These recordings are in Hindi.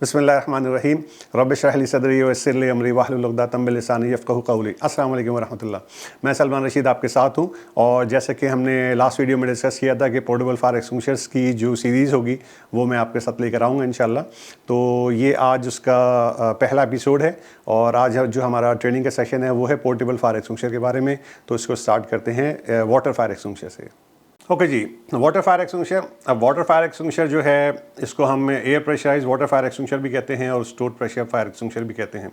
बिस्मिल्लाहिर्रहमानिर्रहीम रब इश्रह ली सदरी वयस्सिर ली अमरी वाहलुल उक़दतम मिन लिसानी यफ़क़हू क़ौली। अस्सलामु अलैकुम वरहमतुल्लाह। मैं सलमान रशीद आपके साथ हूँ और जैसे कि हमने लास्ट वीडियो में डिस्कस किया था कि पोर्टेबल फायर एक्सटिंग्विशर्स की जो सीरीज़ होगी वो मैं आपके साथ लेकर आऊँगा इंशाल्लाह। तो ये आज उसका पहला एपिसोड है और आज जो हमारा ट्रेनिंग का सेशन है वो है पोर्टेबल फायर एक्सटिंग्विशर के बारे में। तो इसको स्टार्ट करते हैं वाटर फायर एक्सटिंग्विशर से। ओके जी, वाटर फायर एक्सटिंग्विशर। अब वाटर फायर एक्सटिंग्विशर जो है इसको हम air pressurise water fire extinguisher भी कहते हैं और स्टोर्ड प्रेशर फायर एक्सटिंग्विशर भी कहते हैं।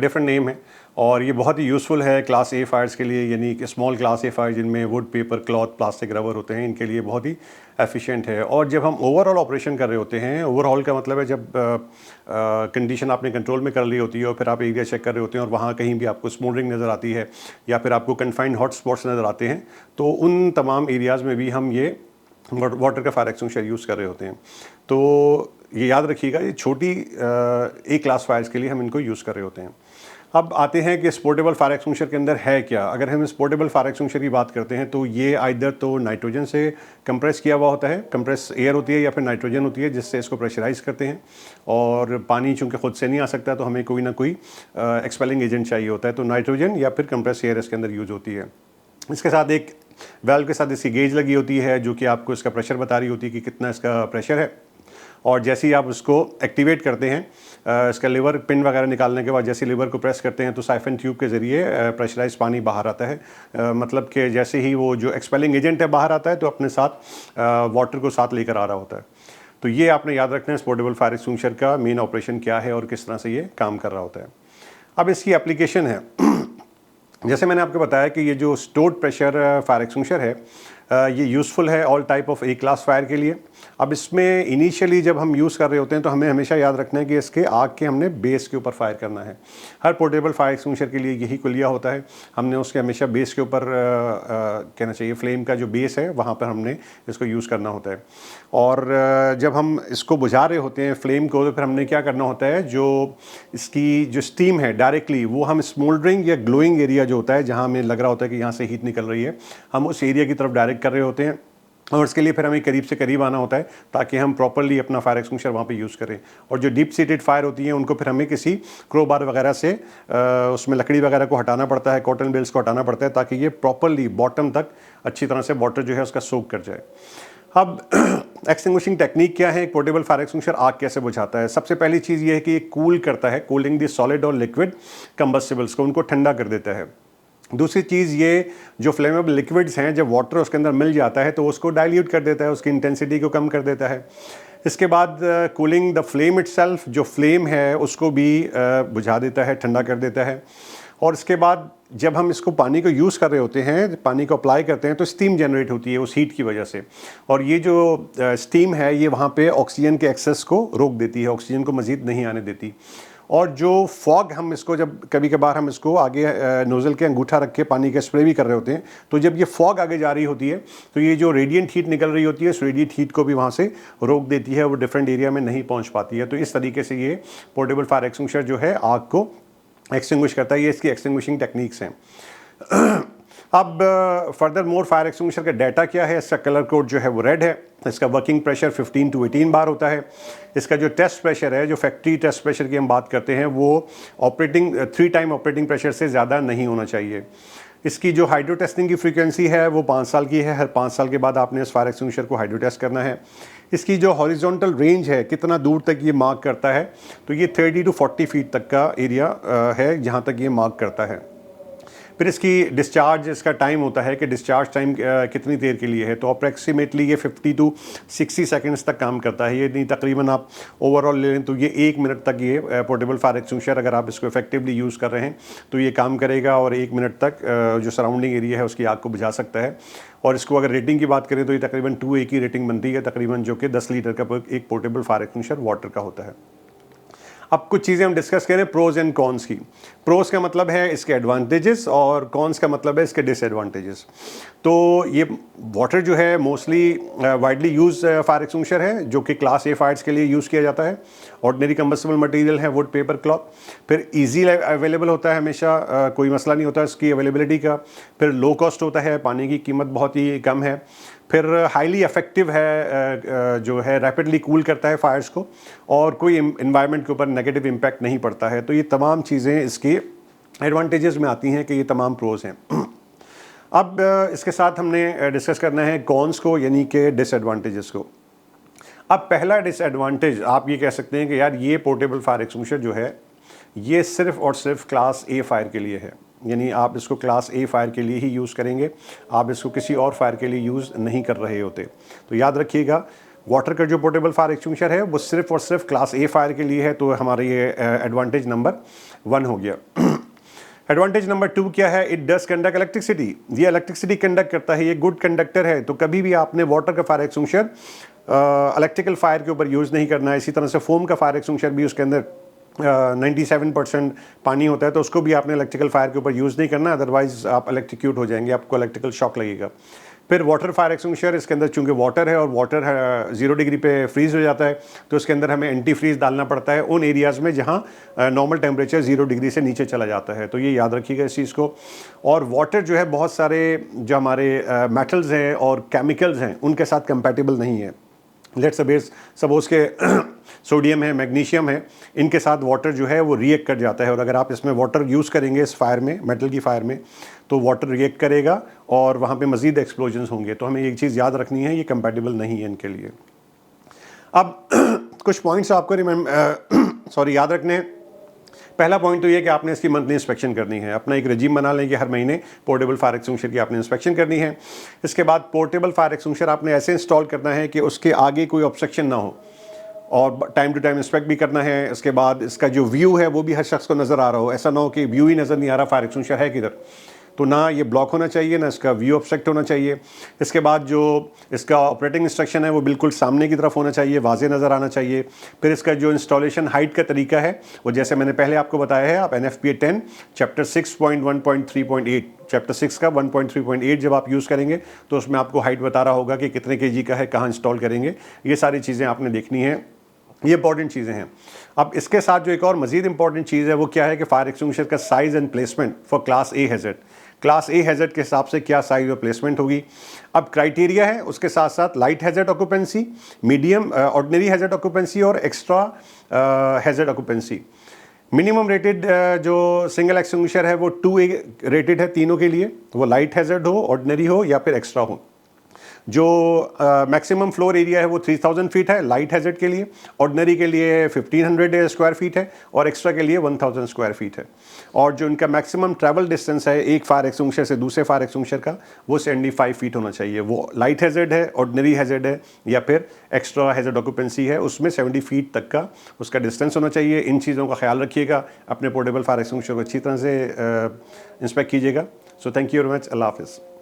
डिफरेंट नेम है और ये बहुत ही यूज़फुल है क्लास ए फायर्स के लिए, यानी कि स्मॉल क्लास ए फायर जिनमें would, paper, cloth, plastic, rubber होते हैं, इनके लिए बहुत ही एफिशिएंट है। और जब हम ओवरऑल ऑपरेशन कर रहे होते हैं, ओवरऑल का मतलब है जब कंडीशन आपने कंट्रोल में कर ली होती है और फिर आप एरिया चेक कर रहे होते हैं और वहाँ कहीं भी आपको स्मोल्डरिंग नज़र आती है या फिर आपको कन्फाइंड हॉट स्पॉट्स नज़र आते हैं, तो उन तमाम एरियाज़ में भी हम ये वाटर का फायर एक्सटिंग्विशर यूज़ कर रहे होते हैं। तो ये याद रखिएगा, ये छोटी ए क्लास फायर्स के लिए हम इनको यूज़ कर रहे होते हैं। अब आते हैं कि पोर्टेबल फायर एक्सटिंग्विशर के अंदर है क्या। अगर हम इस पोर्टेबल फायर एक्सटिंग्विशर की बात करते हैं तो ये आइदर तो नाइट्रोजन से कंप्रेस किया हुआ होता है, कंप्रेस एयर होती है या फिर नाइट्रोजन होती है जिससे इसको प्रेशराइज करते हैं। और पानी चूँकि खुद से नहीं आ सकता तो हमें कोई ना कोई एक्सपेलिंग एजेंट चाहिए होता है, तो नाइट्रोजन या फिर कंप्रेस एयर इसके अंदर यूज़ होती है। इसके साथ एक वेल्व के साथ इसकी गेज लगी होती है जो कि आपको इसका प्रेशर बता रही होती है कि कितना इसका प्रेशर है। और जैसे ही आप उसको एक्टिवेट करते हैं, इसका लीवर पिन वगैरह निकालने के बाद जैसे लीवर को प्रेस करते हैं तो साइफन ट्यूब के ज़रिए प्रेशराइज पानी बाहर आता है। मतलब कि जैसे ही वो जो एक्सपेलिंग एजेंट है बाहर आता है तो अपने साथ वाटर को साथ लेकर आ रहा होता है। तो ये आपने याद रखना है पोर्टेबल फायर एक्सटिंग्विशर का मेन ऑपरेशन क्या है और किस तरह से ये काम कर रहा होता है। अब इसकी एप्लीकेशन है जैसे मैंने आपको बताया कि ये जो स्टोर्ड प्रेशर फायर एक्सटिंग्विशर है ये यूज़फुल है all type of A class fire के लिए। अब इसमें इनिशियली जब हम यूज़ कर रहे होते हैं तो हमें हमेशा याद रखना है कि इसके आग के हमने बेस के ऊपर फायर करना है। हर पोर्टेबल फायर एक्सटिंग्विशर के लिए यही कुलिया होता है, हमने उसके हमेशा बेस के ऊपर कहना चाहिए फ्लेम का जो बेस है वहाँ पर हमने इसको यूज़ करना होता है। और जब हम इसको बुझा रहे होते हैं फ्लेम को, तो फिर हमने क्या करना होता है, जो इसकी जो स्टीम है डायरेक्टली वो हम स्मोल्डरिंग या ग्लोइंग एरिया जो होता है जहाँ हमें लग रहा होता है कि यहाँ से हीट निकल रही है, हम उस एरिया की तरफ डायरेक्ट कर रहे होते हैं। और इसके लिए फिर हमें करीब से करीब आना होता है ताकि हम प्रॉपर्ली अपना फायर एक्सटिंग्विशर वहाँ पे यूज़ करें। और जो डीप सीटेड फायर होती हैं उनको फिर हमें किसी क्रोबार वगैरह से उसमें लकड़ी वगैरह को हटाना पड़ता है, कॉटन बेल्स को हटाना पड़ता है ताकि ये प्रॉपर्ली बॉटम तक अच्छी तरह से वाटर जो है उसका सोक कर जाए। अब एक्सटिंग्विशिंग टेक्निक क्या है, एक पोर्टेबल फायर एक्सटिंग्विशर आग कैसे बुझाता है। सबसे पहली चीज़ ये है कि ये कूल करता है, कूलिंग दी सॉलिड और लिक्विड कंबस्टिबल्स को, उनको ठंडा कर देता है। दूसरी चीज़, ये जो फ्लेमेबल लिक्विड्स हैं जब वाटर उसके अंदर मिल जाता है तो उसको डाइल्यूट कर देता है, उसकी इंटेंसिटी को कम कर देता है। इसके बाद कूलिंग द फ्लेम इटसेल्फ, जो फ्लेम है उसको भी बुझा देता है, ठंडा कर देता है। और इसके बाद जब हम इसको पानी को यूज़ कर रहे होते हैं, पानी को अप्लाई करते हैं तो स्टीम जनरेट होती है उस हीट की वजह से। और ये जो स्टीम है ये वहाँ पे ऑक्सीजन के एक्सेस को रोक देती है, ऑक्सीजन को मज़ीद नहीं आने देती। और जो फॉग हम इसको जब कभी कभार हम इसको आगे नोज़ल के अंगूठा रख के पानी का स्प्रे भी कर रहे होते हैं, तो जब ये फॉग आगे जा रही होती है तो ये जो रेडिएंट हीट निकल रही होती है उस रेडिएंट हीट को भी वहाँ से रोक देती है, वो डिफरेंट एरिया में नहीं पहुँच पाती है। तो इस तरीके से ये पोर्टेबल फायर एक्सटिंग्विशर जो है आग को एक्सटिंग्विश करता है। ये इसकी एक्सटिंग्विशिंग टेक्निक्स हैं। अब फर्दर मोर फायर एक्सटिंग्विशर का डाटा क्या है, इसका कलर कोड जो है वो रेड है, इसका वर्किंग प्रेशर 15 to 18 बार होता है। इसका जो टेस्ट प्रेशर है, जो फैक्ट्री टेस्ट प्रेशर की हम बात करते हैं, वो ऑपरेटिंग 3 टाइम ऑपरेटिंग प्रेशर से ज़्यादा नहीं होना चाहिए। इसकी जो हाइड्रो टेस्टिंग की फ्रीक्वेंसी है वो 5 साल की है, हर 5 साल के बाद आपने इस फायर एक्सटिंग्विशर को हाइड्रो टेस्ट करना है। इसकी जो हॉरिजॉन्टल रेंज है, कितना दूर तक ये मार्क करता है, तो ये 30 to 40 फीट तक का एरिया है जहाँ तक ये मार्क करता है। फिर इसकी डिस्चार्ज, इसका टाइम होता है कि डिस्चार्ज टाइम कितनी देर के लिए है, तो अप्रॉक्सीमेटली ये 50 to 60 सेकंड्स तक काम करता है। ये नहीं तकरीबन आप ओवरऑल ले लें तो ये 1 मिनट तक ये पोर्टेबल फायर एक्सटिंग्विशर अगर आप इसको इफेक्टिवली यूज़ कर रहे हैं तो ये काम करेगा और 1 मिनट तक जो सराउंडिंग एरिया है उसकी आग को बुझा सकता है। और इसको अगर रेटिंग की बात करें तो ये तकरीबन 2A की रेटिंग बनती है तकरीबन, जो कि 10 लीटर का एक पोर्टेबल फायर एक्सटिंग्विशर वाटर का होता है। अब कुछ चीज़ें हम डिस्कस करें प्रोज एंड कॉन्स की। प्रोज का मतलब है इसके एडवांटेजेस और कॉन्स का मतलब है इसके डिसएडवांटेजेस। तो ये वाटर जो है mostly widely use fire extinguisher है जो कि क्लास ए फायर्स के लिए यूज़ किया जाता है। ऑर्डिनरी कंबस्टिबल मटेरियल है, वुड, पेपर, क्लॉथ। फिर ईजी अवेलेबल होता है, हमेशा कोई मसला नहीं होता इसकी अवेलेबिलिटी का। फिर लो कॉस्ट होता है, पानी की कीमत बहुत ही कम है। फिर हाईली इफ़ेक्टिव है, जो है रैपिडली कूल करता है फायर्स को, और कोई इन्वायरमेंट के ऊपर नेगेटिव इम्पैक्ट नहीं पड़ता है। तो ये तमाम चीज़ें इसकी एडवांटेजेस में आती हैं कि ये तमाम प्रोज हैं। अब इसके साथ हमने डिस्कस करना है कॉन्स को, यानी कि डिसएडवांटेजेस को। अब पहला डिसएडवांटेज आप ये कह सकते हैं कि यार ये पोर्टेबल फायर एक्सटिंग्विशर जो है ये सिर्फ़ और सिर्फ क्लास ए फायर के लिए है, यानी आप इसको क्लास ए फायर के लिए ही यूज़ करेंगे, आप इसको किसी और फायर के लिए यूज़ नहीं कर रहे होते। तो याद रखिएगा, वाटर का जो पोर्टेबल फायर एक्सटिंग्विशर है वो सिर्फ और सिर्फ क्लास ए फायर के लिए है। तो हमारा ये एडवांटेज नंबर 1 हो गया। एडवांटेज नंबर 2 क्या है? It does conduct electricity. ये इलेक्ट्रिसिटी कंडक्ट करता है, ये गुड कंडक्टर है। तो कभी भी आपने वाटर का फायर एक्सटिंग्विशर इलेक्ट्रिकल फायर के ऊपर यूज़ नहीं करना है। इसी तरह से फोम का फायर एक्सटिंग्विशर भी उसके अंदर 97% पानी होता है, तो उसको भी आपने इलेक्ट्रिकल फायर के ऊपर यूज़ नहीं करना, अदरवाइज आप इलेक्ट्रिक्यूट हो जाएंगे, आपको इलेक्ट्रिकल शॉक लगेगा। फिर वाटर फायर एक्सटिंग्विशर, इसके अंदर चूंकि वाटर है और वाटर 0 डिग्री पे फ्रीज़ हो जाता है, तो इसके अंदर हमें एंटी फ्रीज़ डालना पड़ता है उन एरियाज़ में जहाँ नॉर्मल टेम्परेचर 0 डिग्री से नीचे चला जाता है। तो ये याद रखिएगा इस चीज़ को। और वाटर जो है बहुत सारे जो हमारे मेटल्स हैं और केमिकल्स हैं उनके साथ कंपैटिबल नहीं है। लेट्स सपोज के सोडियम है, मैग्नीशियम है, इनके साथ वाटर जो है वो रिएक्ट कर जाता है, और अगर आप इसमें वाटर यूज़ करेंगे इस फायर में, मेटल की फायर में, तो वाटर रिएक्ट करेगा और वहाँ पे मज़ीद एक्सप्लोजन्स होंगे। तो हमें एक चीज़ याद रखनी है, ये कंपैटिबल नहीं है इनके लिए। अब कुछ पॉइंट्स आपको याद रखने हैं। पहला पॉइंट तो ये कि आपने इसकी मंथली इंस्पेक्शन करनी है। अपना एक रजीम बना लें कि हर महीने पोर्टेबल फायर एक्सटिंग्विशर की आपने इंस्पेक्शन करनी है। इसके बाद पोर्टेबल फायर एक्सटिंग्विशर आपने ऐसे इंस्टॉल करना है कि उसके आगे कोई ऑब्स्ट्रक्शन ना हो, और टाइम टू टाइम इंस्पेक्ट भी करना है। इसके बाद इसका जो व्यू है वो भी हर शख्स को नज़र आ रहा हो। ऐसा ना हो कि व्यू ही नज़र नहीं आ रहा फायर एक्सटिंग्विशर है किधर, तो ना ये ब्लॉक होना चाहिए, ना इसका व्यू ऑब्स्ट्रक्ट होना चाहिए। इसके बाद जो इसका ऑपरेटिंग इंस्ट्रक्शन है वो बिल्कुल सामने की तरफ होना चाहिए, वाज़े नज़र आना चाहिए। फिर इसका जो इंस्टॉलेशन हाइट का तरीका है वो जैसे मैंने पहले आपको बताया है, आप NFPA 10 चैप्टर 6.1.3.8 चैप्टर 6 का 1.3.8 जब आप यूज़ करेंगे तो उसमें आपको हाइट बता रहा होगा कि कितने kg का है, कहाँ इंस्टॉल करेंगे। ये सारी चीज़ें आपने देखनी है, ये इंपॉर्टेंट चीज़ें हैं। अब इसके साथ जो एक और मज़ीद इंपॉर्टेंट चीज़ है वो क्या है कि फायर एक्सटिंग्विशर का size and placement for class A hazard. Class A hazard के हिसाब से क्या साइज़ और प्लेसमेंट होगी। अब क्राइटेरिया है उसके साथ साथ light hazard occupancy, medium ordinary hazard occupancy और extra hazard occupancy. Minimum rated जो सिंगल एक्सटिंग्विशर है वो 2A रेटेड है तीनों के लिए, वो लाइट हैज़र्ड हो, ऑर्डिनरी हो या फिर एक्स्ट्रा हो। जो मैक्सिमम फ्लोर एरिया है वो 3000 फीट है लाइट हैज़र्ड के लिए, ऑर्डिनरी के लिए 1500 स्क्वायर फीट है और एक्स्ट्रा के लिए 1000 स्क्वायर फीट है। और जो इनका मैक्सिमम ट्रैवल डिस्टेंस है एक फायर एक्सटिंग्विशर से दूसरे फायर एक्सटिंग्विशर का, वो 75 फीट होना चाहिए। वो लाइट हैज़र्ड है, ऑर्डिनरी हैज़र्ड है या फिर एक्स्ट्रा हैज़र्ड ऑक्यूपेंसी है, उसमें 70 फीट तक का उसका डिस्टेंस होना चाहिए। इन चीज़ों का ख्याल रखिएगा, अपने पोर्टेबल फायर एक्सटिंग्विशर को अच्छी तरह से इंस्पेक्ट कीजिएगा। So thank you very much, अल्लाह हाफ़िज़।